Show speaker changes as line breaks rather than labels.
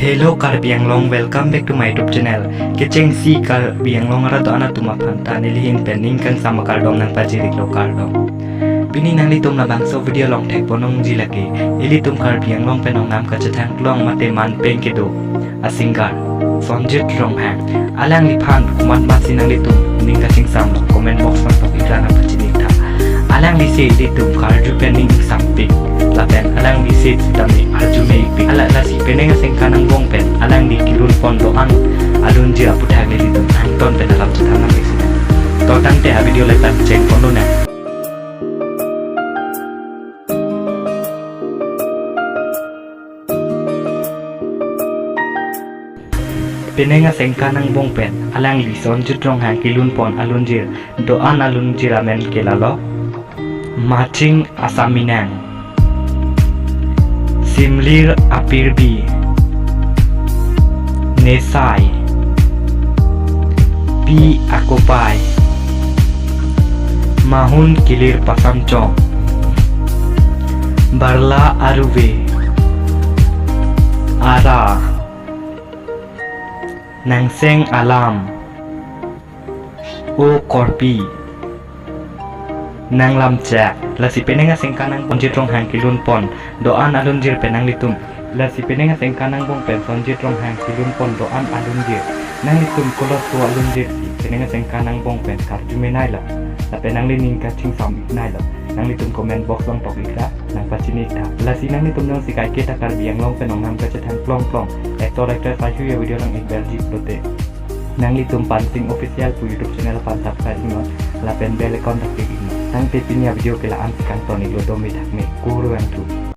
Hello Karbi Anglong, welcome back to my YouTube channel. Keceng si Karbi Anglong ara to ana tuma phanta nilihin penning kang sama kardom nang pajirik lo kardom. Bini nang litum na bangso video long tek bonong jilaki. Ilitum Karbi Anglong penong nam ka chatang long mate man pen kedo. Asingar Sonjit rong hang. Alang liphan kuman masin nang litum ning ka sing sam lo comment box nang tok iklan nang pajirik ta. Alang lisi litum karju penning sampik. Lapen alang di sit tami arju me pi ala nasi penenga sing kanang bong pen alang di kilun pondo ang alun jira putha geli tum anton pen alam chana exiden to tante ha video letan cheng pondo na penenga sing kanang bong pen alang li son jutrong ha kilun pon alun jir do an alun jira men kelalo matching asaminang Simlir apirbi Nesai Pi akopai Mahun kilir pasamcong Barla aruve Ara Nangseng alam O korpi Nang lamcak lasi penenga sing kanang ponjit rong hang kilun pon doan alun jir penang litum lasi penenga sing kanang bong pen ponjit rong hang kilun pon doan alun jir nang litum kolos tu alun jir si penenga sing kanang bong pen karju menai la penang lining ka ching sam iknai la nang litum comment box long tok ikra nang pachini ta lasi nang litum nang sikai kita Karbi Anglong penong nam ka chatang plong plong actor sahu ya video nang Belgium prote nang litum pansing official pu YouTube channel pan subscribe ngot la pen bell icon tak nang te pinya video kelaan si kanton iglo domi tak me kuru yang tu